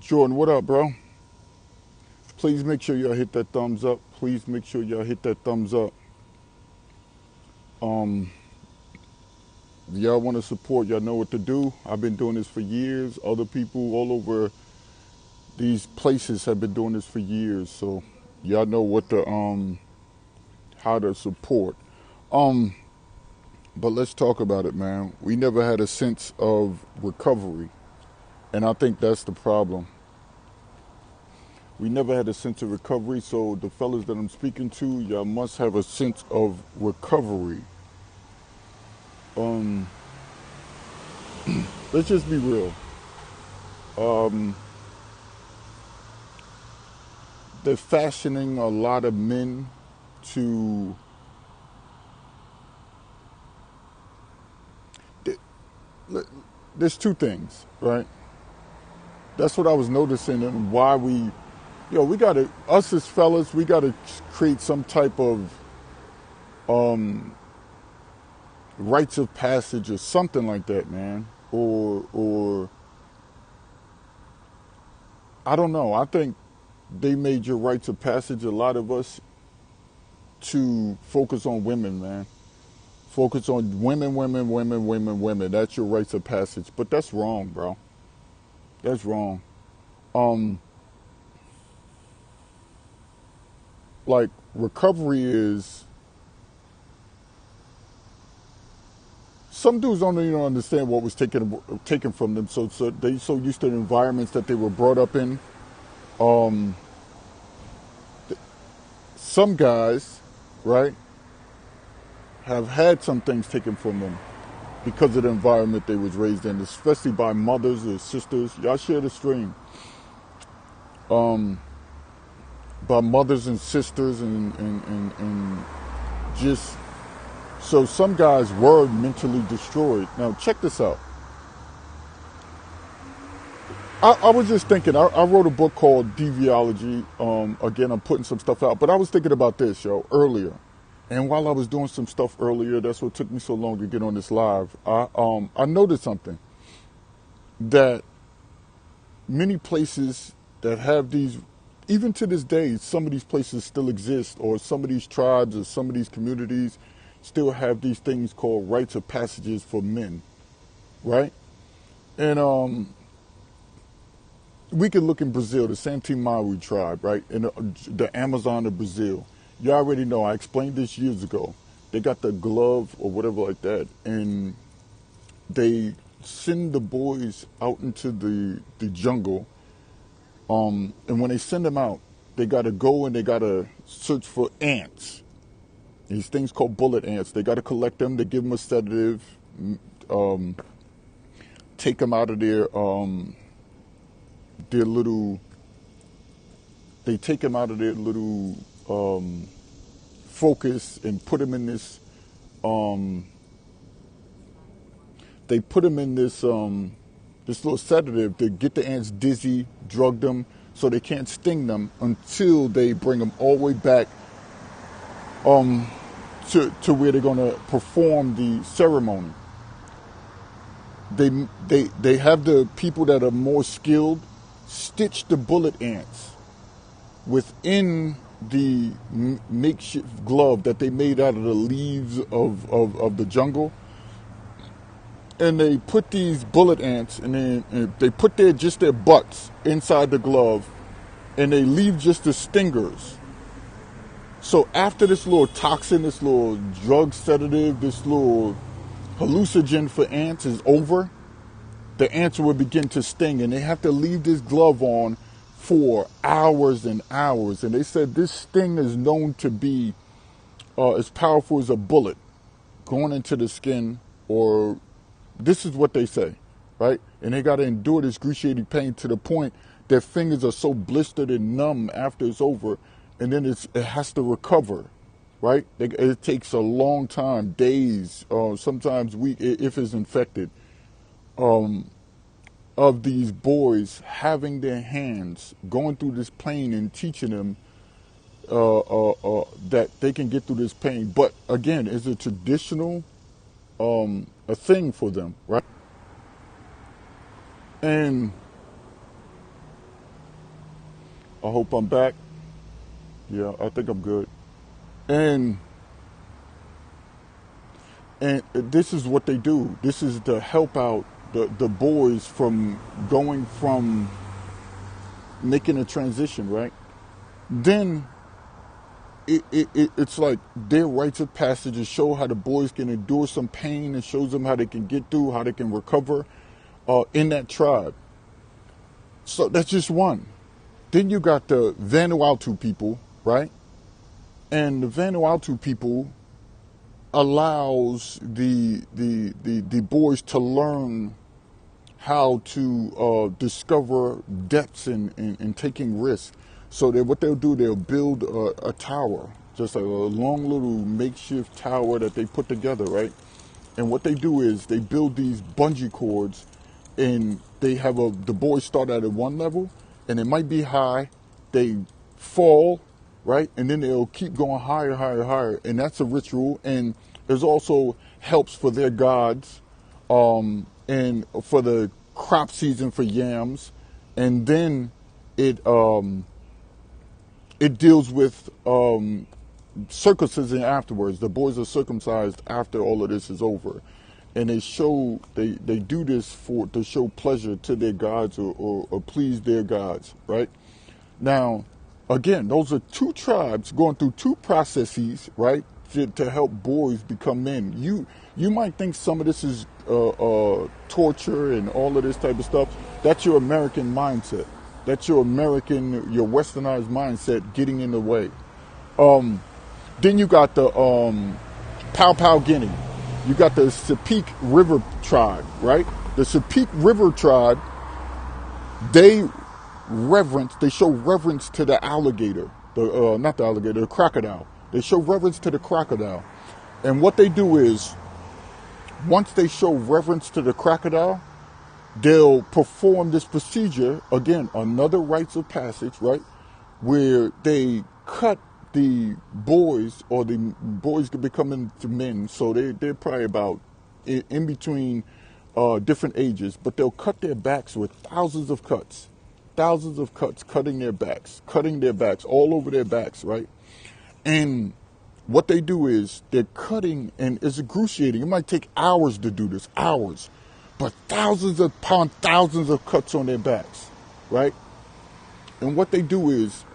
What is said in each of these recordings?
Jordan, what up, bro? Please make sure y'all hit that thumbs up. Please make sure y'all hit that thumbs up. Um, if y'all want to support, y'all know what to do. I've been doing this for years. Other people all over these places have been doing this for years. So y'all know what to how to support. Um, but let's talk about it, man. We never had a sense of recovery, and I think that's the problem. We never had a sense of recovery, so the fellas that I'm speaking to, y'all must have a sense of recovery. Um, let's just be real. Um, they're fashioning a lot of men to. There's two things, right? That's what I was noticing, and why we gotta, us as fellas, we gotta create some type of um, rites of passage or something like that, man. Or I don't know. I think they made your rites of passage, a lot of us, to focus on women, man. Focus on women, women, women, women, women. That's your rites of passage. But that's wrong, bro. That's wrong. Um, like recovery is, some dudes don't even understand what was taken from them. So they so used to the environments that they were brought up in. Um, some guys, right, have had some things taken from them because of the environment they was raised in, especially by mothers or sisters. Y'all share the stream. Um, by mothers and sisters and just, so some guys were mentally destroyed. Now check this out. I was just thinking, I wrote a book called Deviology. Again, I'm putting some stuff out, but I was thinking about this, earlier. And while I was doing some stuff earlier, that's what took me so long to get on this live. I noticed something, that many places that have these, even to this day, some of these places still exist, or some of these tribes or some of these communities still have these things called rites of passages for men, right? And we can look in Brazil, the Santi Maui tribe, right? In the Amazon of Brazil. You already know, I explained this years ago. They got the glove or whatever like that, and they send the boys out into the jungle. And when they send them out, they got to go and they got to search for ants. These things called bullet ants. They got to collect them. They give them a sedative, um, take them out of their little. They take them out of their little focus and put them in this. Um, they put them in this little sedative to get the ants dizzy, drug them so they can't sting them until they bring them all the way back um, to where they're gonna perform the ceremony. They have the people that are more skilled stitch the bullet ants within the makeshift glove that they made out of the leaves of the jungle. And they put these bullet ants, and then they put just their butts inside the glove, and they leave just the stingers. So after this little toxin, this little drug sedative, this little hallucinogen for ants is over, the ants will begin to sting, and they have to leave this glove on for hours and hours. And they said this sting is known to be as powerful as a bullet going into the skin, or this is what they say, right? And they got to endure this excruciating pain to the point their fingers are so blistered and numb after it's over, and then it has to recover, right? It takes a long time, days, sometimes weeks, if it's infected, of these boys having their hands going through this pain and teaching them that they can get through this pain. But again, it's a traditional a thing for them, right? And I hope I'm back. Yeah, I think I'm good. And this is what they do. This is to help out the boys from going from making a transition, right? Then it's like their rites of passage to show how the boys can endure some pain and shows them how they can get through, how they can recover in that tribe. So that's just one. Then you got the Vanuatu people, right? And the Vanuatu people allows the boys to learn how to discover depths in taking risks. So that what they'll do, they'll build a tower, just like a long little makeshift tower that they put together, right? And what they do is they build these bungee cords, and they have the boys start at one level, and it might be high. They fall, right? And then they'll keep going higher, higher, higher. And that's a ritual. And there's also helps for their gods, and for the crop season for yams. And then it deals with circumcision afterwards. The boys are circumcised after all of this is over. And they do this to show pleasure to their gods or please their gods, right? Now, again, those are two tribes going through two processes, right, to help boys become men. You might think some of this is torture and all of this type of stuff. That's your American mindset. That's your westernized mindset getting in the way. Then you got the Papua Guinea. You got the Sepik River tribe, right? The Sepik River tribe, they show reverence to the alligator, not the alligator, the crocodile. They show reverence to the crocodile. And what they do is, once they show reverence to the crocodile, they'll perform this procedure, again, another rites of passage, right? Where they cut the boys, or the boys can become into men, so they're probably about in between different ages, but they'll cut their backs with thousands of cuts, cutting their backs all over their backs, right? And what they do is they're cutting, and it's excruciating. It might take hours to do this, hours, but thousands upon thousands of cuts on their backs, right? And what they do is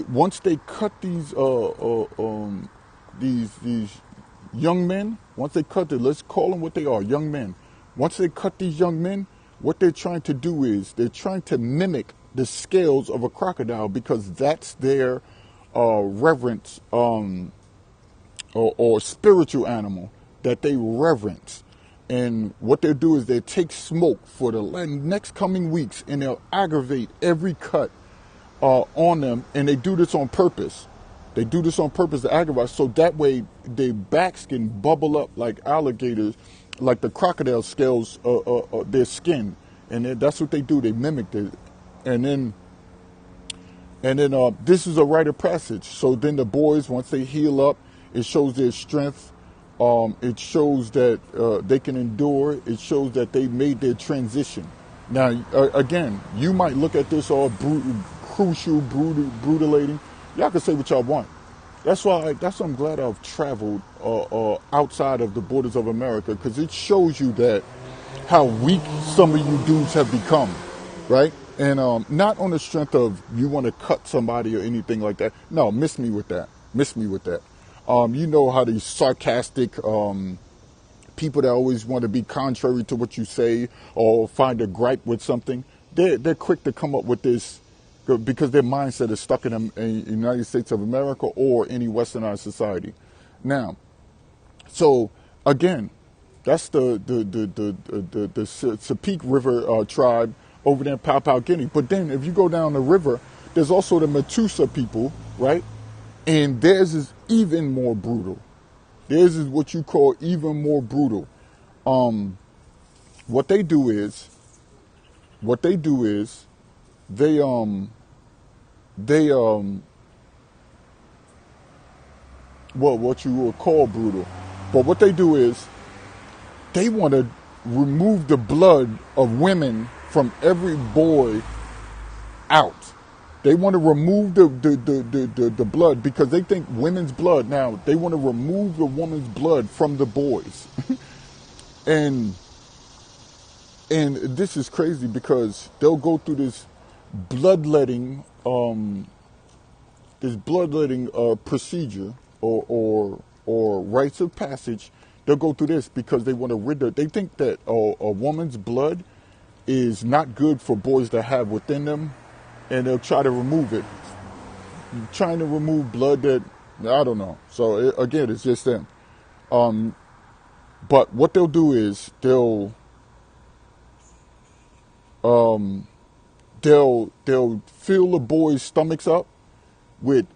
once they cut these young men, once they cut let's call them what they are, young men. Once they cut these young men, what they're trying to do is they're trying to mimic the scales of a crocodile, because that's their reverence or spiritual animal that they reverence. And what they'll do is they take smoke for the next coming weeks, and they'll aggravate every cut on them, and they do this on purpose. They do this on purpose to aggravate, so that way their backs can bubble up like alligators, like the crocodile scales their skin, and that's what they do. They mimic it, and then this is a rite of passage. So then the boys, once they heal up, it shows their strength. It shows that they can endure. It shows that they made their transition. Now, again, you might look at this all crucial, brutalating. Y'all can say what y'all want. That's why I'm glad I've traveled outside of the borders of America, because it shows you that how weak some of you dudes have become, right? And not on the strength of you want to cut somebody or anything like that. No, miss me with that. You know how these sarcastic people that always want to be contrary to what you say or find a gripe with something, they're quick to come up with this because their mindset is stuck in the United States of America or any westernized society. Now, so again, that's the Sepik River tribe over there in Papua Guinea. But then if you go down the river, there's also the Metusa people, right? And theirs is even more brutal. Theirs is what you call even more brutal. What they do is they what you would call brutal. But what they do is they want to remove the blood of women from every boy out. They want to remove the blood because they think women's blood. Now, they want to remove the woman's blood from the boys. and this is crazy because they'll go through this bloodletting procedure or rites of passage. They'll go through this because they want to they think that a woman's blood is not good for boys to have within them, and they'll try to remove it. Trying to remove blood that, I don't know. So again, it's just them. But what they'll do is they'll fill the boys' stomachs up with,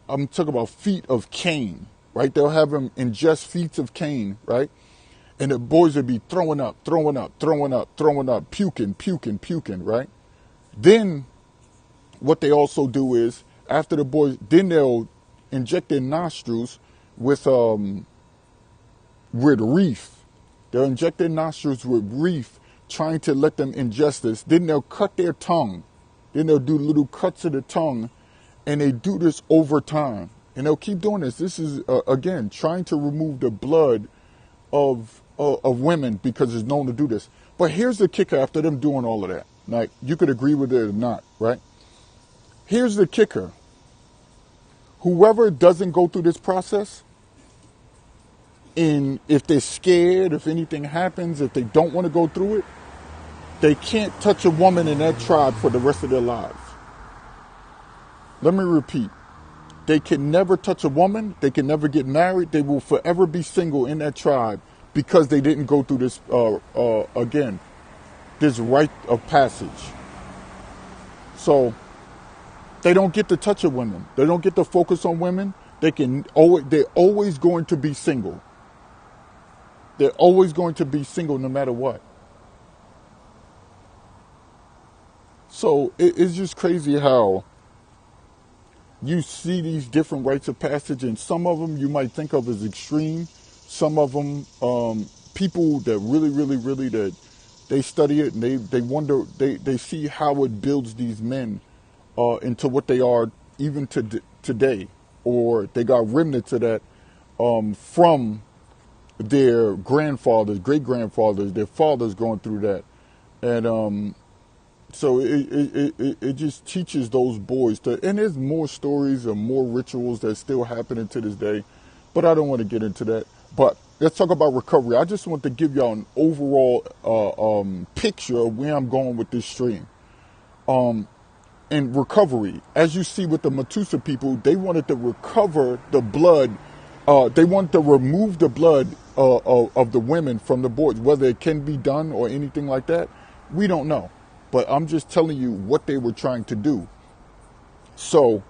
I'm talking about feet of cane, right? They'll have them ingest feet of cane, right? And the boys will be throwing up, puking, right? Then what they also do is, after the boys, then they'll inject their nostrils with reef. They'll inject their nostrils with reef, trying to let them ingest this. Then they'll cut their tongue. Then they'll do little cuts of the tongue, and they do this over time. And they'll keep doing this. This is, again, trying to remove the blood of women because it's known to do this. But here's the kicker after them doing all of that. Like, you could agree with it or not, right? Here's the kicker. Whoever doesn't go through this process, and if they're scared, if anything happens, if they don't want to go through it, they can't touch a woman in that tribe for the rest of their lives. Let me repeat. They can never touch a woman. They can never get married. They will forever be single in that tribe because they didn't go through this, again, this rite of passage. So they don't get to touch a woman. They don't get to focus on women. They're always going to be single. They're always going to be single no matter what. So it's just crazy how you see these different rites of passage, and some of them you might think of as extreme. Some of them, people that really, that they study it and they wonder, they see how it builds these men into what they are even today, or they got remnants of that from their grandfathers, great-grandfathers, their fathers going through that. And so it just teaches those boys to, and there's more stories and more rituals that still happening to this day, but I don't want to get into that. But let's talk about recovery. I just want to give y'all an overall picture of where I'm going with this stream. And recovery, as you see with the Matusa people, they wanted to recover the blood. They wanted to remove the blood of the women from the boys. Whether it can be done or anything like that, we don't know. But I'm just telling you what they were trying to do. So,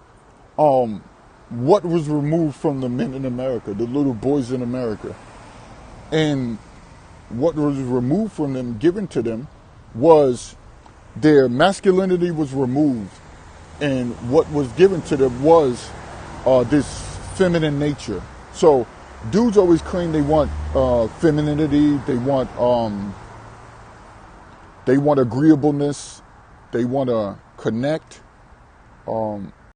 what was removed from the men in America, the little boys in America? And what was removed from them, given to them, was their masculinity was removed. And what was given to them was this feminine nature. So, dudes always claim they want femininity, they want agreeableness, they want to connect,